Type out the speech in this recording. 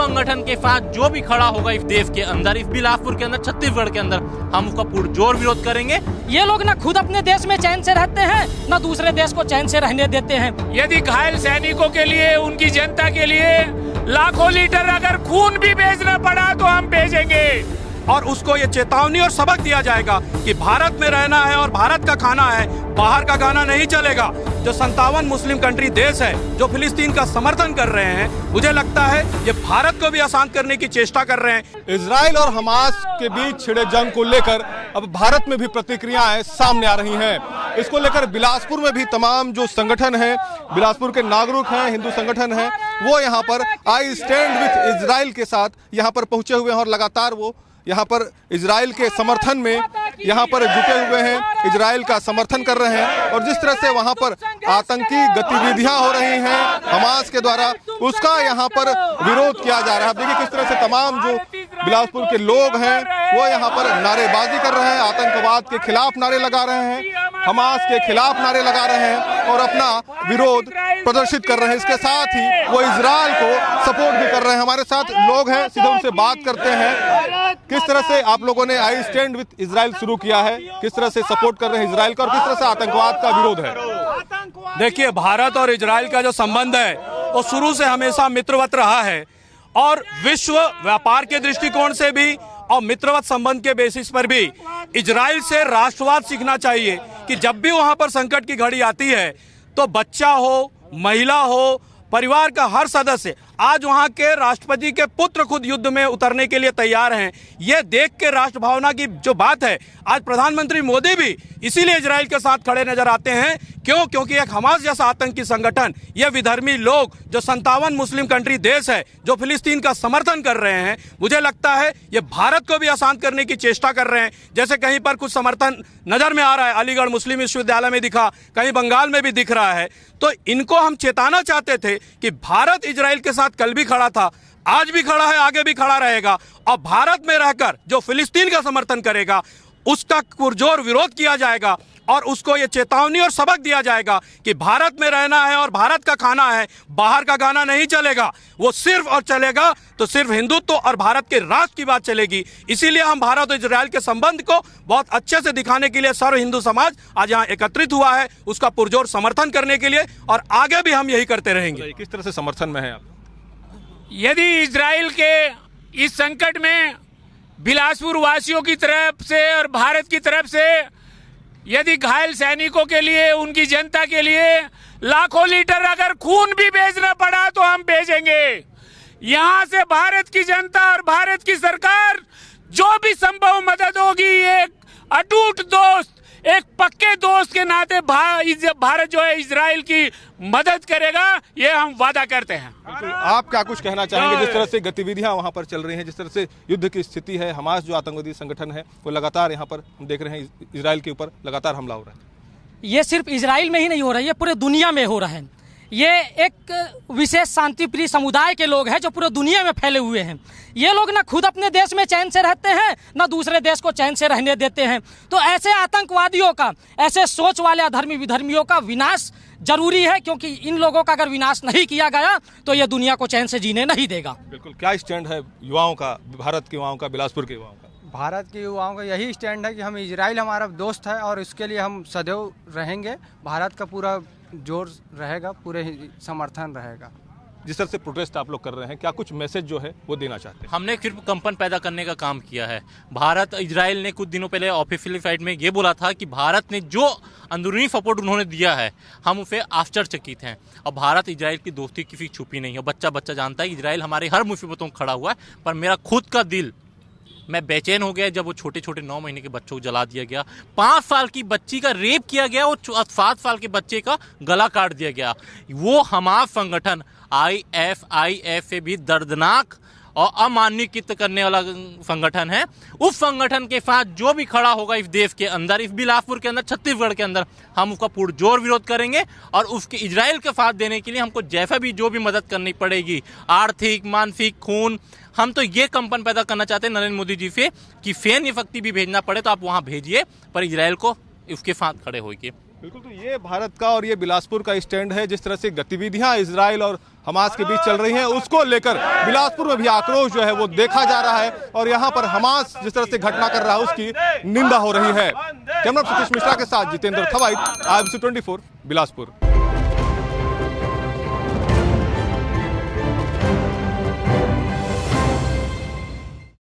संगठन के साथ जो भी खड़ा होगा इस देश के अंदर, इस बिलासपुर के अंदर, छत्तीसगढ़ के अंदर, हम उसका पुरजोर विरोध करेंगे। ये लोग ना खुद अपने देश में चैन से रहते हैं, ना दूसरे देश को चैन से रहने देते हैं। यदि घायल सैनिकों के लिए, उनकी जनता के लिए लाखों लीटर अगर खून भी बेचना पड़ा तो हम भेजेंगे। और उसको ये चेतावनी और सबक दिया जाएगा कि भारत में रहना है और भारत का खाना है, बाहर का खाना नहीं चलेगा। जो 57 मुस्लिम कंट्री देश है जो फिलिस्तीन का समर्थन कर रहे हैं, मुझे लगता है ये भारत को भी अशांत करने की चेष्टा कर रहे हैं। इजराइल और हमास के बीच छिड़े जंग को लेकर अब भारत में भी प्रतिक्रियाएं सामने आ रही हैं। इसको लेकर बिलासपुर में भी तमाम जो संगठन है, बिलासपुर के नागरिक हैं, हिंदू संगठन है, वो यहाँ पर आई स्टैंड विथ इजराइल के साथ यहाँ पर पहुंचे हुए हैं और लगातार वो यहाँ पर इजराइल के समर्थन में यहाँ पर जुटे हुए हैं, इजराइल का समर्थन कर रहे हैं। और जिस तरह से वहाँ पर आतंकी गतिविधियां हो रही हैं हमास के द्वारा, उसका यहाँ पर विरोध किया जा रहा है। देखिए किस तरह से तमाम जो बिलासपुर के लोग हैं वो यहाँ पर नारेबाजी कर रहे हैं, आतंकवाद के खिलाफ नारे लगा रहे हैं, हमास के खिलाफ नारे लगा रहे हैं और अपना विरोध प्रदर्शित कर रहे हैं। इसके साथ ही वो इजराइल को सपोर्ट भी कर रहे हैं। हमारे साथ लोग हैं, सीधे उनसे बात करते हैं। किस तरह से आप लोगों ने आई स्टैंड विथ इजराइल शुरू किया है, किस तरह से सपोर्ट कर रहे हैं इजराइल का और किस तरह से आतंकवाद का विरोध है? देखिए, भारत और इजराइल का जो संबंध है वो शुरू से हमेशा मित्रवत रहा है और विश्व व्यापार के दृष्टिकोण से भी और मित्रवत संबंध के बेसिस पर भी इजराइल से राष्ट्रवाद सीखना चाहिए कि जब भी वहां पर संकट की घड़ी आती है तो बच्चा हो, महिला हो, परिवार का हर सदस्य, आज वहां के राष्ट्रपति के पुत्र खुद युद्ध में उतरने के लिए तैयार हैं। यह देख के राष्ट्र भावना की जो बात है, आज प्रधानमंत्री मोदी भी इसीलिए इजराइल के साथ खड़े नजर आते हैं। क्योंकि एक हमास जैसा आतंकी संगठन, यह विधर्मी लोग जो 57 मुस्लिम कंट्री देश है जो फिलिस्तीन का समर्थन कर रहे हैं, मुझे लगता है ये भारत को भी अशांत करने की चेष्टा कर रहे हैं। जैसे कहीं पर कुछ समर्थन नजर में आ रहा है, अलीगढ़ मुस्लिम विश्वविद्यालय में दिखा, कहीं बंगाल में भी दिख रहा है। तो इनको हम चेताना चाहते थे कि भारत इजराइल के साथ कल भी खड़ा था, आज भी खड़ा है, आगे भी खड़ा रहेगा। और भारत में रहकर जो फिलिस्तीन का समर्थन करेगा उसका पुरजोर विरोध किया जाएगा और उसको ये चेतावनी और सबक दिया जाएगा कि भारत में रहना है और भारत का खाना है, बाहर का खाना नहीं चलेगा। वो सिर्फ और चलेगा तो सिर्फ हिंदुत्व और भारत के राष्ट्र की बात चलेगी। इसीलिए हम भारत और इजराइल के संबंध को बहुत अच्छे से दिखाने के लिए सर्व हिंदू समाज आज यहाँ एकत्रित हुआ है, उसका पुरजोर समर्थन करने के लिए, और आगे भी हम यही करते रहेंगे। किस तरह से समर्थन में है आप? यदि इजराइल के इस संकट में बिलासपुर वासियों की तरफ से और भारत की तरफ से यदि घायल सैनिकों के लिए, उनकी जनता के लिए लाखों लीटर अगर खून भी बेचना पड़ा तो हम भेजेंगे। यहां से भारत की जनता और भारत की सरकार जो भी संभव मदद होगी, एक अटूट दोस्त, एक पक्के दोस्त के नाते भारत जो है इजराइल की मदद करेगा, ये हम वादा करते हैं। आप क्या कुछ कहना चाहेंगे जिस तरह से गतिविधियां वहां पर चल रही हैं, जिस तरह से युद्ध की स्थिति है, हमास जो आतंकवादी संगठन है वो लगातार यहाँ पर हम देख रहे हैं इजराइल के ऊपर लगातार हमला हो रहा है? ये सिर्फ इजराइल में ही नहीं हो रहा है, ये पूरे दुनिया में हो रहा है। ये एक विशेष शांति प्रिय समुदाय के लोग हैं जो पूरे दुनिया में फैले हुए हैं। ये लोग ना खुद अपने देश में चैन से रहते हैं, ना दूसरे देश को चैन से रहने देते हैं। तो ऐसे आतंकवादियों का, ऐसे सोच वाले अधर्मी विधर्मियों का विनाश जरूरी है, क्योंकि इन लोगों का अगर विनाश नहीं किया गया तो ये दुनिया को चैन से जीने नहीं देगा। बिल्कुल। क्या स्टैंड है युवाओं का, भारत के युवाओं का, बिलासपुर के युवाओं का? भारत के युवाओं का यही स्टैंड है कि हम इजराइल हमारा दोस्त है और इसके लिए हम सदैव रहेंगे। भारत का पूरा जोर रहेगा, पूरे समर्थन रहेगा। जिस तरह से प्रोटेस्ट आप लोग कर रहे हैं, क्या कुछ मैसेज जो है वो देना चाहते हैं? हमने सिर्फ कंपन पैदा करने का काम किया है। भारत, इजराइल ने कुछ दिनों पहले ऑफिशियल साइट में ये बोला था कि भारत ने जो अंदरूनी सपोर्ट उन्होंने दिया है, हम उसे आश्चर्यचकित हैं। और भारत इजराइल की दोस्ती किसी छुपी नहीं है, बच्चा बच्चा जानता है इजराइल हमारे हर मुसीबतों में खड़ा हुआ है। पर मेरा खुद का दिल, मैं बेचैन हो गया जब वो छोटे छोटे 9 महीने के बच्चों को जला दिया गया, 5 साल की बच्ची का रेप किया गया और 7 साल के बच्चे का गला काट दिया गया। वो हमास संगठन IFIF से भी दर्दनाक और अमान्यकृत करने वाला संगठन है। उस संगठन के साथ जो भी खड़ा होगा इस देश के अंदर, इस बिलासपुर के अंदर, छत्तीसगढ़ के अंदर, हम उसका पुरजोर विरोध करेंगे। और उसके इजराइल का साथ देने के लिए हमको जैसा भी जो भी मदद करनी पड़ेगी, आर्थिक, मानसिक, खून, हम तो ये कंपन पैदा करना चाहते हैं नरेंद्र मोदी जी से कि सैन्य शक्ति भी भेजना पड़े तो आप वहाँ भेजिए, पर इजराइल को उसके साथ खड़े होइए। बिल्कुल, तो ये भारत का और ये बिलासपुर का स्टैंड है। जिस तरह से गतिविधियां इजराइल और हमास के बीच चल रही हैं, उसको लेकर बिलासपुर में भी आक्रोश जो है वो देखा जा रहा है और यहाँ पर हमास जिस तरह से घटना कर रहा है उसकी निंदा हो रही है। कैमरा सतीश मिश्रा के साथ जितेंद्र थवाइट, IMC24 बिलासपुर।